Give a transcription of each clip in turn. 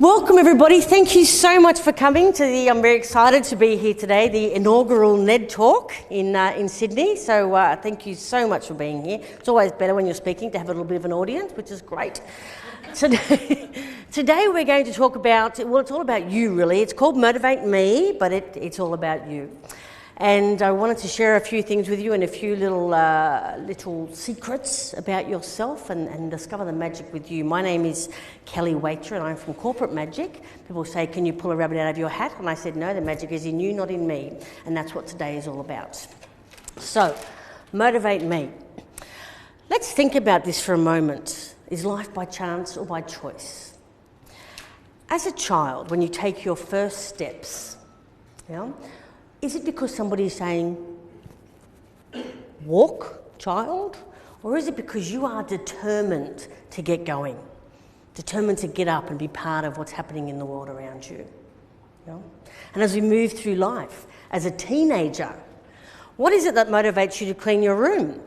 Welcome everybody, thank you so much for coming to I'm very excited to be here today, the inaugural NED talk in Sydney, so thank you so much for being here. It's always better when you're speaking to have a little bit of an audience, which is great. Today we're going to talk about, well, it's all about you really. It's called Motivate Me, but it's all about you. And I wanted to share a few things with you and a few little secrets about yourself and discover the magic with you. My name is Kelley Wacher and I'm from Corporate Magic. People say, can you pull a rabbit out of your hat? And I said, no, the magic is in you, not in me. And that's what today is all about. So, motivate me. Let's think about this for a moment. Is life by chance or by choice? As a child, when you take your first steps, is it because somebody's saying, walk, child? Or is it because you are determined to get going? Determined to get up and be part of what's happening in the world around you? And as we move through life, as a teenager, what is it that motivates you to clean your room?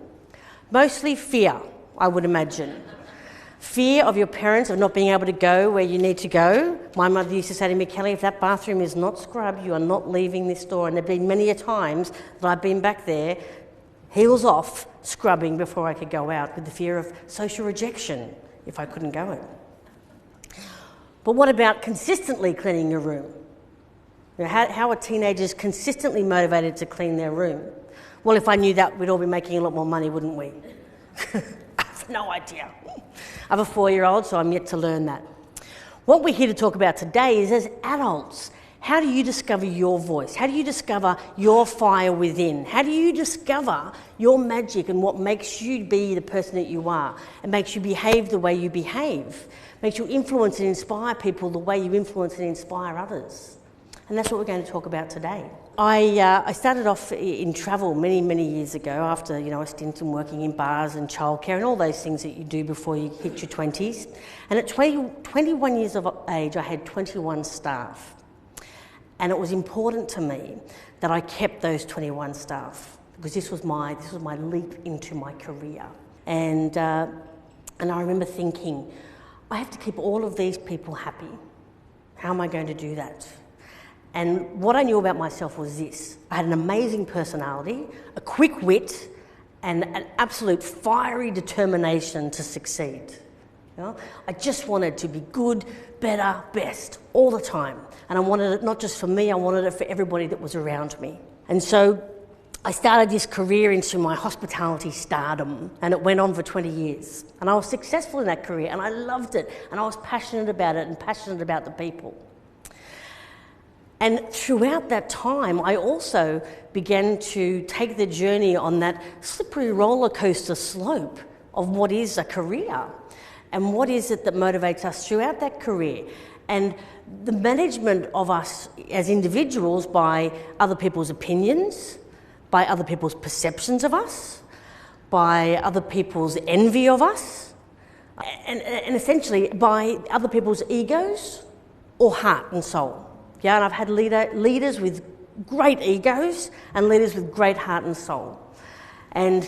Mostly fear, I would imagine. Fear of your parents, of not being able to go where you need to go. My mother used to say to me, Kelley, if that bathroom is not scrubbed, you are not leaving this door. And there have been many a times that I've been back there, heels off, scrubbing before I could go out with the fear of social rejection if I couldn't go in. But what about consistently cleaning your room? How are teenagers consistently motivated to clean their room? Well, if I knew that, we'd all be making a lot more money, wouldn't we? I have no idea. I have a 4-year-old, so I'm yet to learn that. What we're here to talk about today is, as adults, how do you discover your voice? How do you discover your fire within? How do you discover your magic and what makes you be the person that you are? It makes you behave the way you behave. Makes you influence and inspire people the way you influence and inspire others. And that's what we're going to talk about today. I started off in travel many years ago after a stint in working in bars and childcare and all those things that you do before you hit your 20s. And at 21 years of age, I had 21 staff. And it was important to me that I kept those 21 staff because this was my leap into my career. And I remember thinking, I have to keep all of these people happy. How am I going to do that? And what I knew about myself was this. I had an amazing personality, a quick wit, and an absolute fiery determination to succeed. I just wanted to be good, better, best, all the time. And I wanted it not just for me, I wanted it for everybody that was around me. And so I started this career into my hospitality stardom, and it went on for 20 years. And I was successful in that career, and I loved it, and I was passionate about it, and passionate about the people. And throughout that time, I also began to take the journey on that slippery roller coaster slope of what is a career and what is it that motivates us throughout that career. And the management of us as individuals by other people's opinions, by other people's perceptions of us, by other people's envy of us, and essentially by other people's egos or heart and soul. Yeah, and I've had leaders with great egos and leaders with great heart and soul. And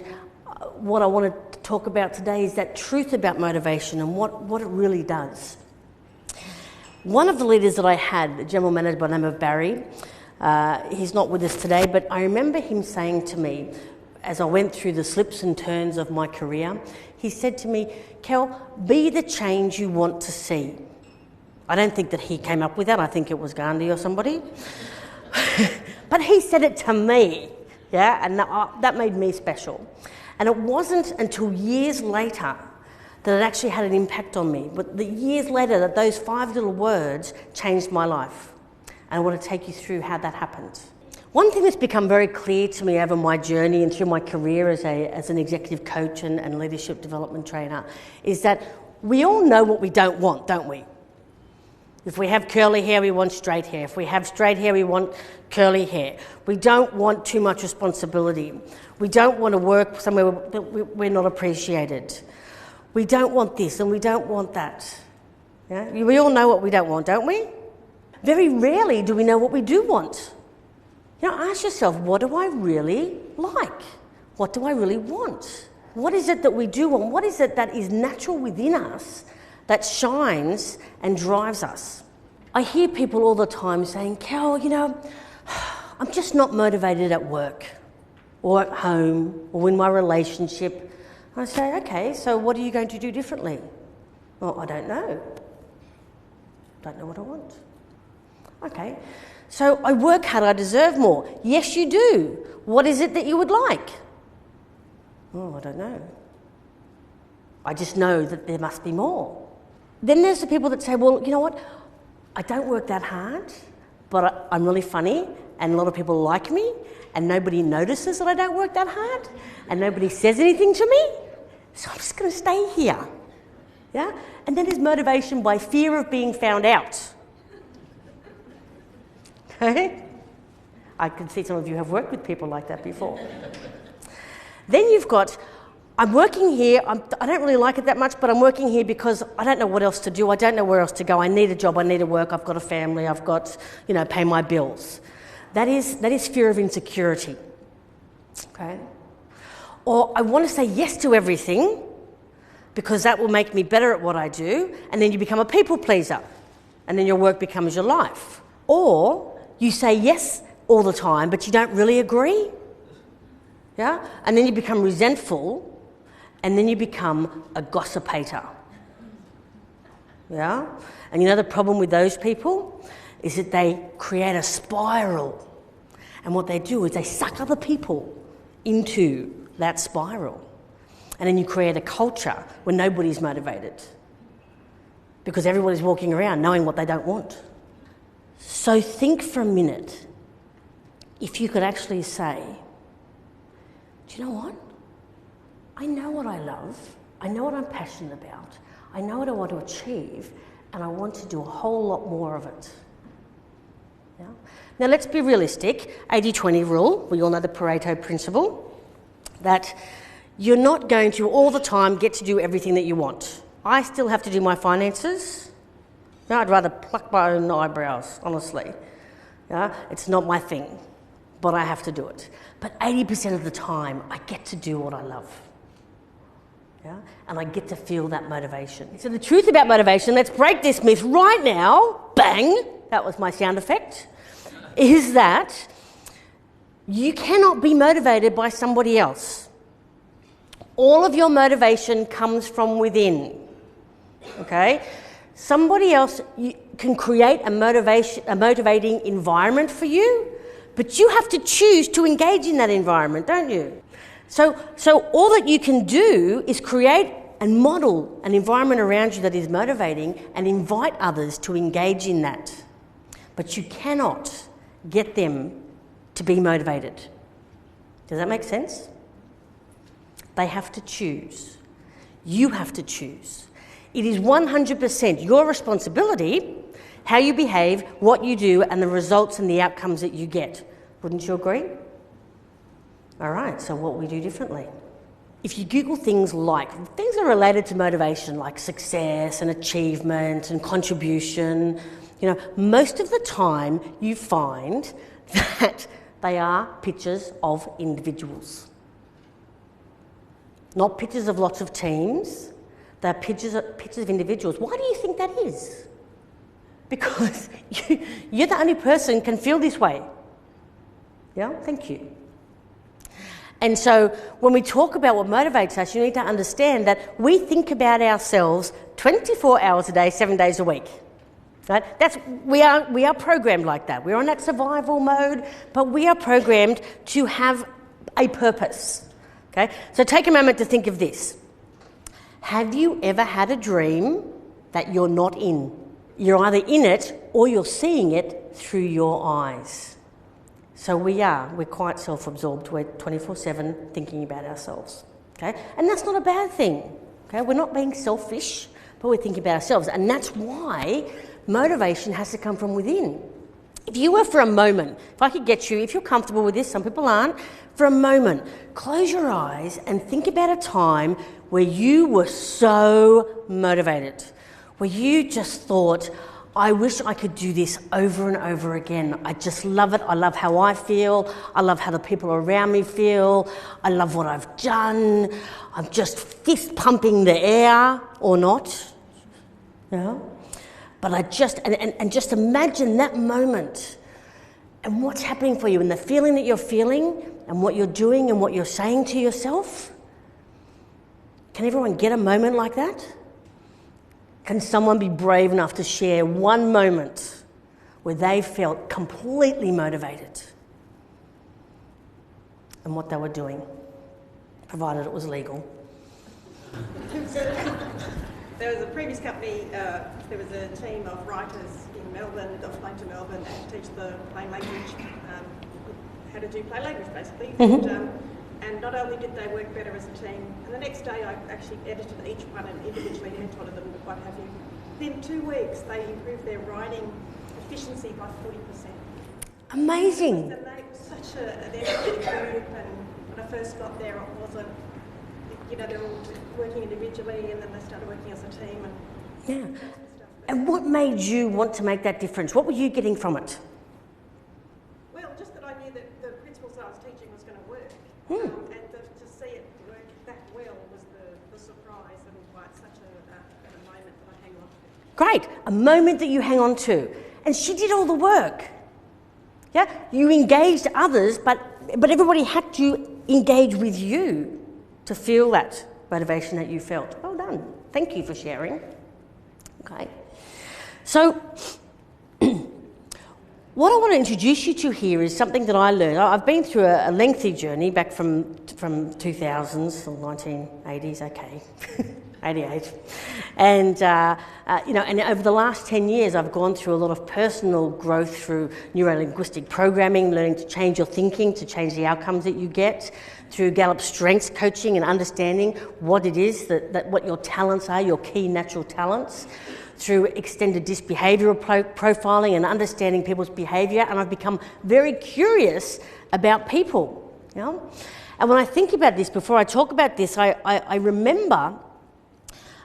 what I want to talk about today is that truth about motivation and what it really does. One of the leaders that I had, a general manager by the name of Barry, he's not with us today, but I remember him saying to me, as I went through the slips and turns of my career, he said to me, Kel, be the change you want to see. I don't think that he came up with that. I think it was Gandhi or somebody. But he said it to me, and that made me special. And it wasn't until years later that it actually had an impact on me. But the years later that those 5 little words changed my life. And I want to take you through how that happened. One thing that's become very clear to me over my journey and through my career as an executive coach and leadership development trainer is that we all know what we don't want, don't we? If we have curly hair, we want straight hair. If we have straight hair, we want curly hair. We don't want too much responsibility. We don't want to work somewhere that we're not appreciated. We don't want this and we don't want that. We all know what we don't want, don't we? Very rarely do we know what we do want. Ask yourself, what do I really like? What do I really want? What is it that we do want? What is it that is natural within us that shines and drives us? I hear people all the time saying, Kel, I'm just not motivated at work or at home or in my relationship. I say, okay, so what are you going to do differently? Well, I don't know. Don't know what I want. Okay, so I work hard, I deserve more. Yes, you do. What is it that you would like? Oh, I don't know. I just know that there must be more. Then there's the people that say, well, you know what? I don't work that hard, but I'm really funny and a lot of people like me and nobody notices that I don't work that hard and nobody says anything to me, so I'm just going to stay here. Yeah? And then there's motivation by fear of being found out. Okay? I can see some of you have worked with people like that before. Then you've got, I'm working here, I don't really like it that much, but I'm working here because I don't know what else to do, I don't know where else to go, I need a job, I need to work, I've got a family, I've got, pay my bills. That is fear of insecurity. Okay? Or I want to say yes to everything because that will make me better at what I do, and then you become a people pleaser, and then your work becomes your life. Or you say yes all the time, but you don't really agree. Yeah? And then you become resentful, and then you become a gossipator. Yeah? And the problem with those people is that they create a spiral. And what they do is they suck other people into that spiral. And then you create a culture where nobody's motivated because everybody's walking around knowing what they don't want. So think for a minute, if you could actually say, do you know what? I know what I love, I know what I'm passionate about, I know what I want to achieve, and I want to do a whole lot more of it. Yeah? Now let's be realistic, 80-20 rule, we all know the Pareto principle, that you're not going to all the time get to do everything that you want. I still have to do my finances. No, I'd rather pluck my own eyebrows, honestly. Yeah? It's not my thing, but I have to do it. But 80% of the time, I get to do what I love. Yeah? And I get to feel that motivation. So the truth about motivation, let's break this myth right now, bang, that was my sound effect, is that you cannot be motivated by somebody else. All of your motivation comes from within, okay? Somebody else can create a motivating environment for you, but you have to choose to engage in that environment, don't you? So all that you can do is create and model an environment around you that is motivating and invite others to engage in that. But you cannot get them to be motivated. Does that make sense? They have to choose. You have to choose. It is 100% your responsibility how you behave, what you do, and the results and the outcomes that you get. Wouldn't you agree? All right, so what we do differently. If you Google things that are related to motivation, like success and achievement and contribution, most of the time you find that they are pictures of individuals. Not pictures of lots of teams, they're pictures of individuals. Why do you think that is? Because you're the only person who can feel this way. Yeah, thank you. And so when we talk about what motivates us, you need to understand that we think about ourselves 24 hours a day, 7 days a week. Right? We are programmed like that. We're on that survival mode, but we are programmed to have a purpose. Okay? So take a moment to think of this. Have you ever had a dream that you're not in? You're either in it or you're seeing it through your eyes. So we're quite self-absorbed. We're 24/7 thinking about ourselves. Okay? And that's not a bad thing. Okay? We're not being selfish, but we're thinking about ourselves. And that's why motivation has to come from within. If you were for a moment, if I could get you, if you're comfortable with this, some people aren't, for a moment, close your eyes and think about a time where you were so motivated, where you just thought, I wish I could do this over and over again. I just love it. I love how I feel. I love how the people around me feel. I love what I've done. I'm just fist pumping the air, or not. You know? But I just, and just imagine that moment and what's happening for you and the feeling that you're feeling and what you're doing and what you're saying to yourself. Can everyone get a moment like that? Can someone be brave enough to share one moment where they felt completely motivated and what they were doing, provided it was legal? There was a previous company, there was a team of writers in Melbourne that flew to Melbourne and teach the plain language, how to do plain language basically. And not only did they work better as a team, and the next day I actually edited each one and individually mentored them, what have you. Within 2 weeks they improved their writing efficiency by 40%. Amazing. And they were such an energetic group, and when I first got there it wasn't, they're all working individually and then they started working as a team. Yeah. And what made you want to make that difference? What were you getting from it? Well, just that I knew that the principles I was teaching was going to work. And to see it work that well was the surprise, and why it's such a moment that I hang on to. Great. A moment that you hang on to. And she did all the work. Yeah? You engaged others, but everybody had to engage with you to feel that motivation that you felt. Well done. Thank you for sharing. Okay. So, what I want to introduce you to here is something that I learned. I've been through a lengthy journey back from 2000s or 1980s, okay, 88. And, and over the last 10 years, I've gone through a lot of personal growth through neuro-linguistic programming, learning to change your thinking, to change the outcomes that you get, through Gallup's strengths coaching and understanding what it is, that what your talents are, your key natural talents, through extended disc behavioural profiling and understanding people's behaviour, and I've become very curious about people. And when I think about this, before I talk about this, I remember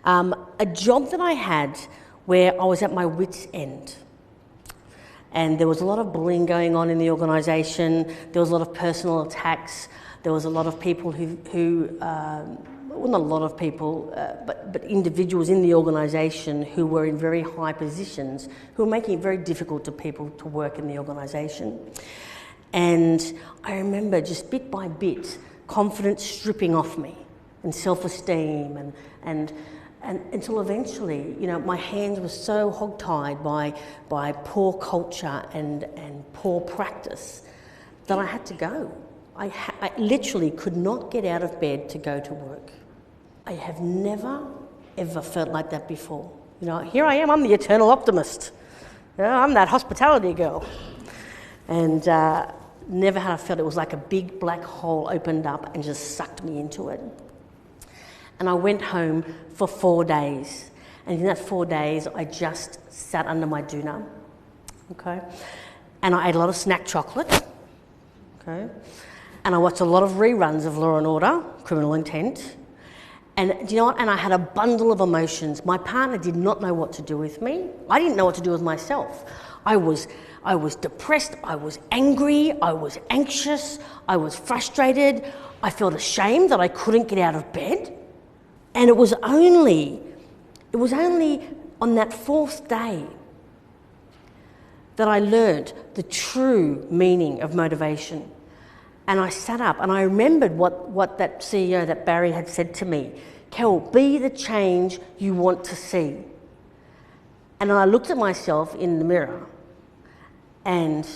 a job that I had where I was at my wit's end. And there was a lot of bullying going on in the organisation, there was a lot of personal attacks, there was a lot of people well, not a lot of people, but individuals in the organisation who were in very high positions, who were making it very difficult to people to work in the organisation. And I remember just bit by bit, confidence stripping off me, and self-esteem, and until eventually, my hands were so hogtied by poor culture and poor practice that I had to go. I literally could not get out of bed to go to work. I have never, ever felt like that before. Here I am, I'm the eternal optimist. I'm that hospitality girl. And never had I felt it was like a big black hole opened up and just sucked me into it. And I went home for 4 days. And in that 4 days, I just sat under my doona, okay? And I ate a lot of snack chocolate, okay? And I watched a lot of reruns of Law & Order, Criminal Intent. And do you know what? And I had a bundle of emotions. My partner did not know what to do with me. I didn't know what to do with myself. I was depressed, I was angry, I was anxious, I was frustrated. I felt ashamed that I couldn't get out of bed. And it was only on that 4th day that I learned the true meaning of motivation. And I sat up and I remembered what that CEO, that Barry, had said to me. Kel, be the change you want to see. And I looked at myself in the mirror and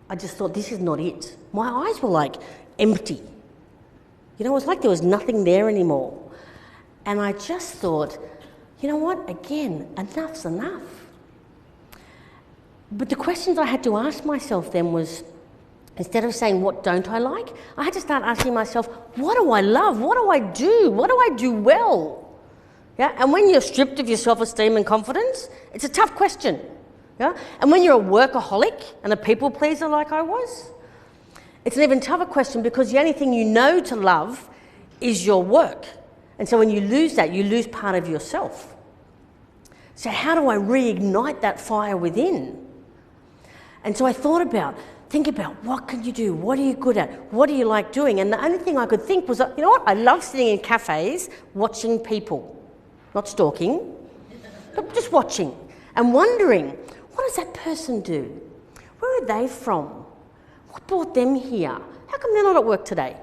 I just thought, this is not it. My eyes were like empty. It was like there was nothing there anymore. And I just thought, you know what, again, enough's enough. But the questions I had to ask myself then was, instead of saying, what don't I like? I had to start asking myself, what do I love? What do I do? What do I do well? Yeah? And when you're stripped of your self-esteem and confidence, it's a tough question. Yeah? And when you're a workaholic and a people pleaser like I was, it's an even tougher question, because the only thing you know to love is your work. And so when you lose that, you lose part of yourself. So how do I reignite that fire within? And so I think about what can you do? What are you good at? What do you like doing? And the only thing I could think was, you know what? I love sitting in cafes watching people. Not stalking, but just watching. and wondering, what does that person do? Where are they from? What brought them here? How come they're not at work today?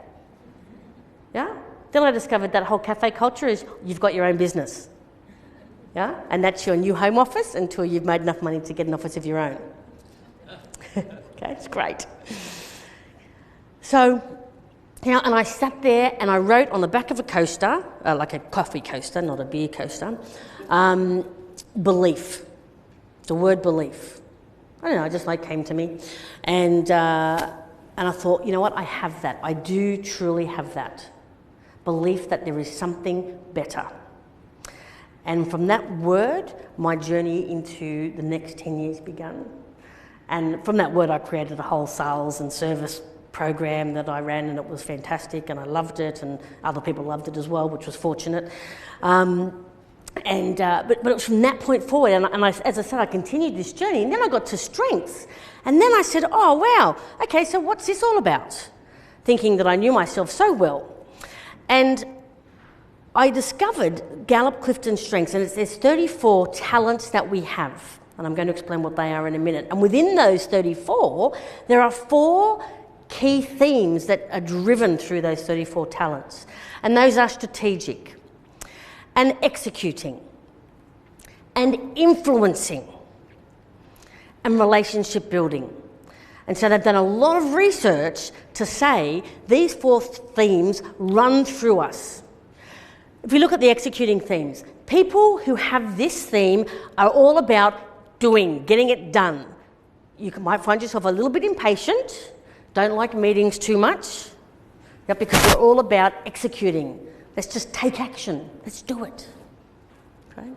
Yeah? Then I discovered that whole cafe culture is you've got your own business. Yeah? And that's your new home office until you've made enough money to get an office of your own. Okay, it's great. So, and I sat there and I wrote on the back of a coaster, like a coffee coaster, not a beer coaster, belief. The word belief. I don't know, it just came to me. And I thought, you know what, I have that. I do truly have that. Belief that there is something better. And from that word, my journey into the next 10 years began. And from that word, I created a whole sales and service program that I ran, and it was fantastic, and I loved it, and other people loved it as well, which was fortunate. But it was from that point forward, and as I said, I continued this journey, and then I got to strengths. And then I said, oh, wow, okay, so what's this all about? Thinking that I knew myself so well. And I discovered Gallup Clifton Strengths, and there's 34 talents that we have. And I'm going to explain what they are in a minute. And within those 34, there are 4 key themes that are driven through those 34 talents. And those are strategic, and executing, and influencing, and relationship building. And so they've done a lot of research to say these 4 themes run through us. If we look at the executing themes, people who have this theme are all about doing, getting it done. You might find yourself a little bit impatient, don't like meetings too much, because we're all about executing. Let's just take action. Let's do it. Okay?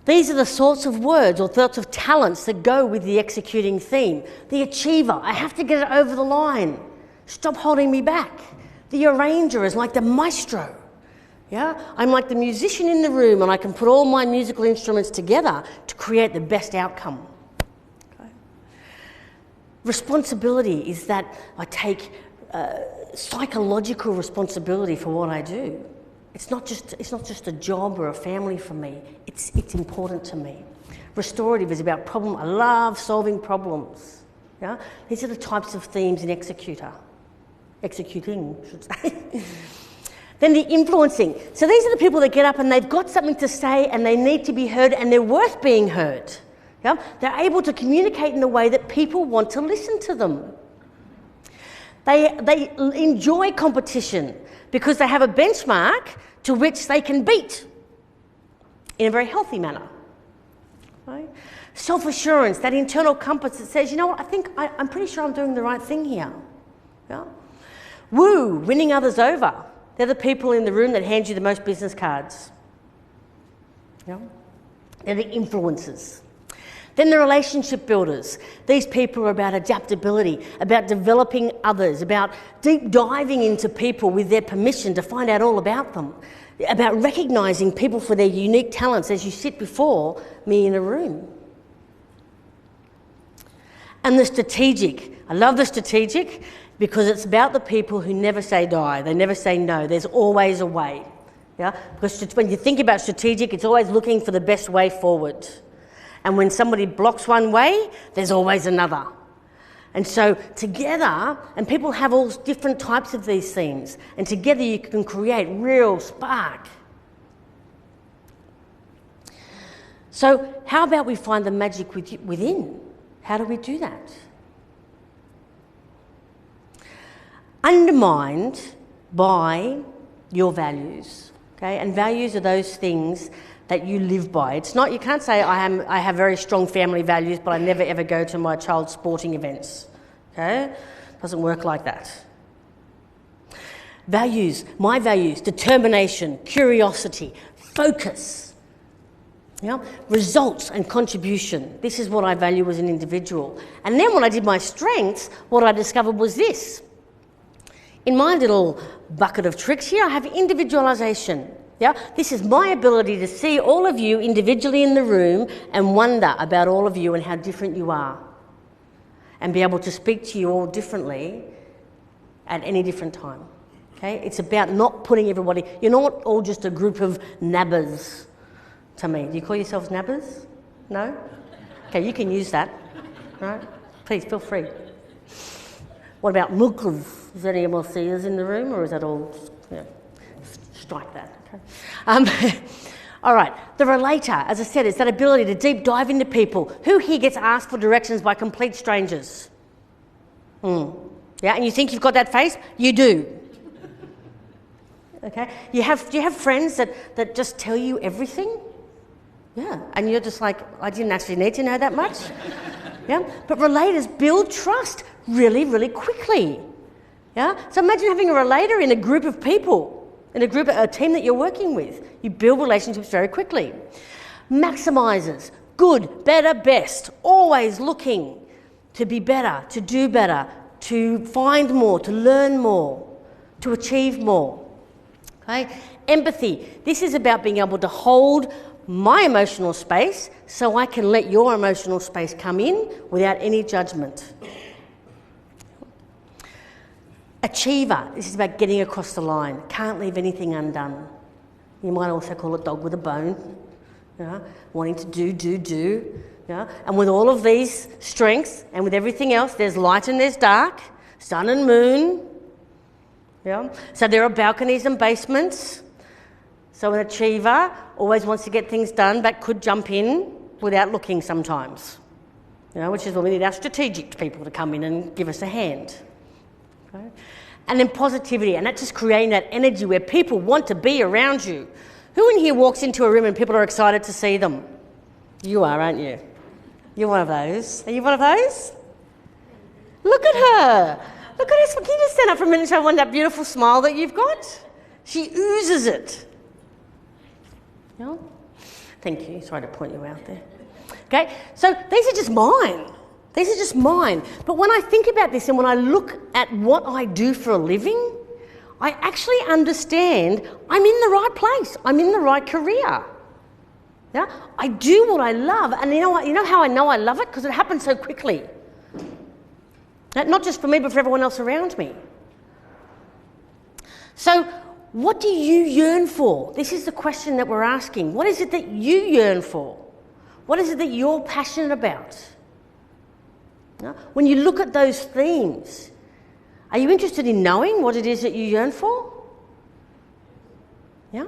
These are the sorts of words or sorts of talents that go with the executing theme. The achiever, I have to get it over the line. Stop holding me back. The arranger is like the maestro. Yeah? I'm like the musician in the room, and I can put all my musical instruments together to create the best outcome. Okay? Responsibility is that I take psychological responsibility for what I do. It's not just a job or a family for me. It's important to me. Restorative is about problem. I love solving problems. Yeah? These are the types of themes in executing, I should say. Then the influencing. So these are the people that get up and they've got something to say and they need to be heard and they're worth being heard. Yeah? They're able to communicate in a way that people want to listen to them. They enjoy competition because they have a benchmark to which they can beat in a very healthy manner. Right? Self-assurance, that internal compass that says, you know what, I'm pretty sure I'm doing the right thing here. Yeah? Woo, winning others over. They're the people in the room that hand you the most business cards. Yeah? They're the influencers. Then the relationship builders. These people are about adaptability, about developing others, about deep diving into people with their permission to find out all about them, about recognising people for their unique talents as you sit before me in a room. And the strategic. I love the strategic because it's about the people who never say die. They never say no. There's always a way. Yeah? Because when you think about strategic, it's always looking for the best way forward. And when somebody blocks one way, there's always another. And so together, and people have all different types of these themes, and together you can create real spark. So how about we find the magic within? How do we do that? Undermined by your values. Okay? And values are those things that you live by. It's not, you can't say I have very strong family values, but I never ever go to my child's sporting events. Okay? It doesn't work like that. Values, my values, determination, curiosity, focus, results and contribution. This is what I value as an individual. And then when I did my strengths, what I discovered was this. In my little bucket of tricks here, I have individualisation. Yeah? This is my ability to see all of you individually in the room and wonder about all of you and how different you are. And be able to speak to you all differently at any different time. Okay? It's about not putting everybody... You're not all just a group of nabbers to me. Do you call yourselves nabbers? No? Okay, you can use that, right? Please, feel free. What about milkers? Is there any MLCers in the room, or is that all, strike that, okay? All right, the relator, as I said, is that ability to deep dive into people. Who here gets asked for directions by complete strangers? Yeah, and you think you've got that face? You do. Okay, do you have friends that just tell you everything? Yeah, and you're just like, I didn't actually need to know that much. Yeah, but relators build trust really, really quickly. Yeah, so imagine having a relator in a group of people. In a team that you're working with, you build relationships very quickly. Maximisers, good, better, best, always looking to be better, to do better, to find more, to learn more, to achieve more. Okay? Empathy, this is about being able to hold my emotional space so I can let your emotional space come in without any judgment. Achiever, this is about getting across the line. Can't leave anything undone. You might also call it dog with a bone. Yeah? Wanting to do. Yeah? And with all of these strengths and with everything else, there's light and there's dark, sun and moon. Yeah? So there are balconies and basements. So an achiever always wants to get things done but could jump in without looking sometimes. Which is when we need our strategic people to come in and give us a hand. Okay. And then positivity, and that's just creating that energy where people want to be around you. Who in here walks into a room and people are excited to see them? You are, aren't you? You're one of those. Are you one of those? Look at her. Look at her. Can you just stand up for a minute and show everyone that beautiful smile that you've got? She oozes it. Yeah? Thank you. Sorry to point you out there. Okay, so these are just mine. These are just mine. But when I think about this and when I look at what I do for a living, I actually understand I'm in the right place. I'm in the right career. Yeah? I do what I love. And you know what? You know how I know I love it? Because it happens so quickly. Not just for me, but for everyone else around me. So what do you yearn for? This is the question that we're asking. What is it that you yearn for? What is it that you're passionate about? When you look at those themes, are you interested in knowing what it is that you yearn for? Yeah?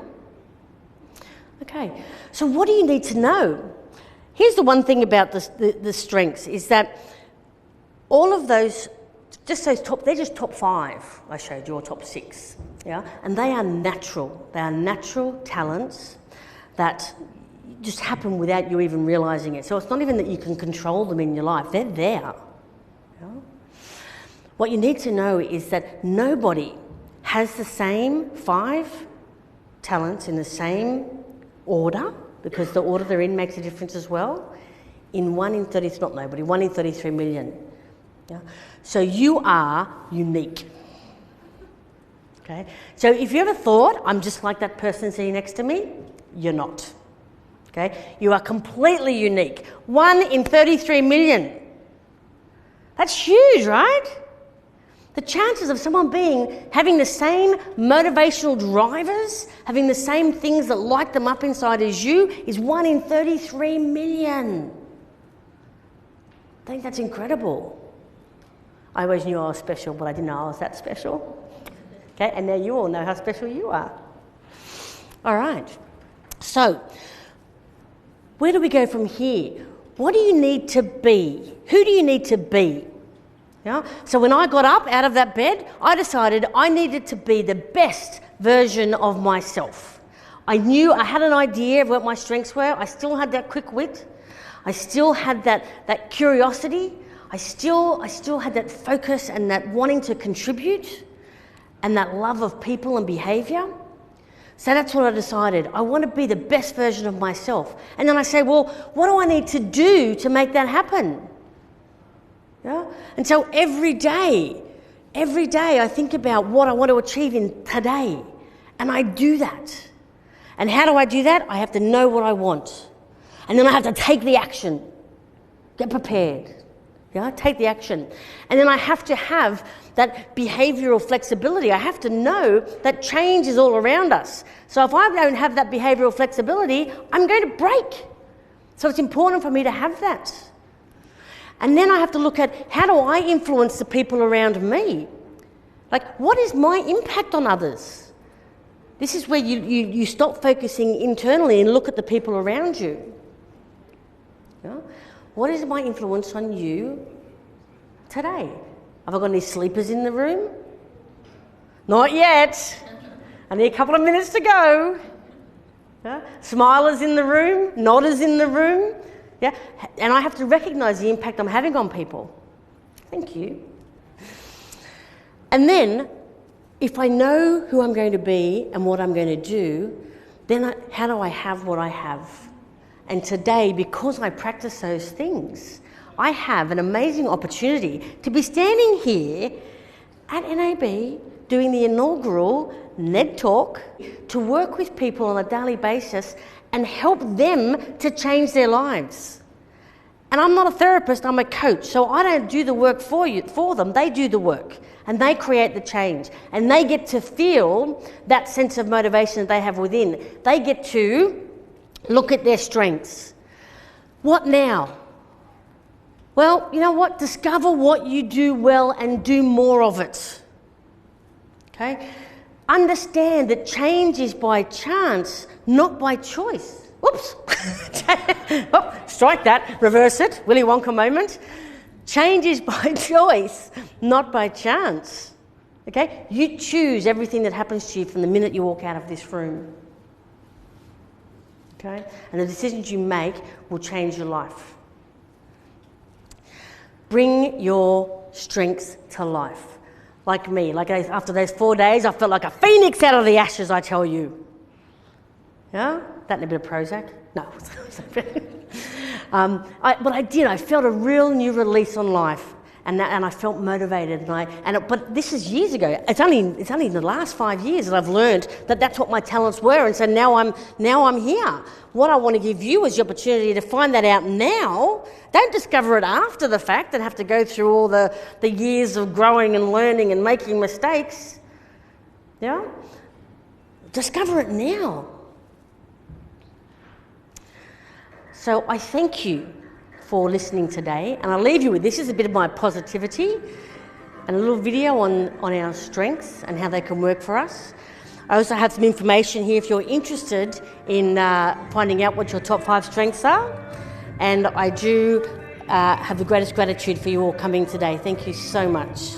Okay, so what do you need to know? Here's the one thing about the strengths, is that all of those, they're just top 5 I showed you, or top 6, yeah? And they are natural. They are natural talents that just happen without you even realising it. So it's not even that you can control them in your life. They're there. Yeah? What you need to know is that nobody has the same 5 talents in the same order, because the order they're in makes a difference as well. In 1 in 33 million. Yeah? So you are unique. Okay? So if you ever thought, I'm just like that person sitting next to me, you're not. Okay? You are completely unique. 1 in 33 million. That's huge, right? The chances of someone having the same motivational drivers, having the same things that light them up inside as you, is 1 in 33 million. I think that's incredible. I always knew I was special, but I didn't know I was that special. Okay, and now you all know how special you are. All right. So, where do we go from here? What do you need to be? Who do you need to be? Yeah? So when I got up out of that bed, I decided I needed to be the best version of myself. I knew I had an idea of what my strengths were. I still had that quick wit. I still had that curiosity. I still had that focus and that wanting to contribute and that love of people and behaviour. So that's what I decided. I want to be the best version of myself. And then I say, well, what do I need to do to make that happen? Yeah? And so every day I think about what I want to achieve in today. And I do that. And how do I do that? I have to know what I want. And then I have to take the action. Get prepared. Yeah, take the action. And then I have to have that behavioural flexibility. I have to know that change is all around us. So if I don't have that behavioural flexibility, I'm going to break. So it's important for me to have that. And then I have to look at, how do I influence the people around me? Like, what is my impact on others? This is where you stop focusing internally and look at the people around you. Yeah? What is my influence on you today? Have I got any sleepers in the room? Not yet. I need a couple of minutes to go. Yeah? Smilers in the room, nodders in the room. Yeah? And I have to recognise the impact I'm having on people. Thank you. And then, if I know who I'm going to be and what I'm going to do, then how do I have what I have? And today, because I practice those things, I have an amazing opportunity to be standing here at NAB doing the inaugural NED talk, to work with people on a daily basis and help them to change their lives. And I'm not a therapist, I'm a coach, so I don't do the work for them, they do the work. And they create the change. And they get to feel that sense of motivation that they have within. They get to look at their strengths. What now? Well, you know what? Discover what you do well and do more of it. Okay? Understand that change is by chance, not by choice. Whoops. Oh, strike that. Reverse it. Willy Wonka moment. Change is by choice, not by chance. Okay? You choose everything that happens to you from the minute you walk out of this room. Okay? And the decisions you make will change your life. Bring your strengths to life. Like me, after those 4 days, I felt like a phoenix out of the ashes, I tell you. Yeah? That and a bit of Prozac? No. But I did. I felt a real new release on life, and I felt motivated. But this is years ago. It's only in the last 5 years that I've learned that that's what my talents were, and so now I'm here. What I want to give you is the opportunity to find that out now. Don't discover it after the fact and have to go through all the years of growing and learning and making mistakes. Yeah? Discover it now. So I thank you for listening today, and I'll leave you with this. This is a bit of my positivity and a little video on our strengths and how they can work for us. I also have some information here if you're interested in finding out what your top 5 strengths are, and I do have the greatest gratitude for you all coming today. Thank you so much.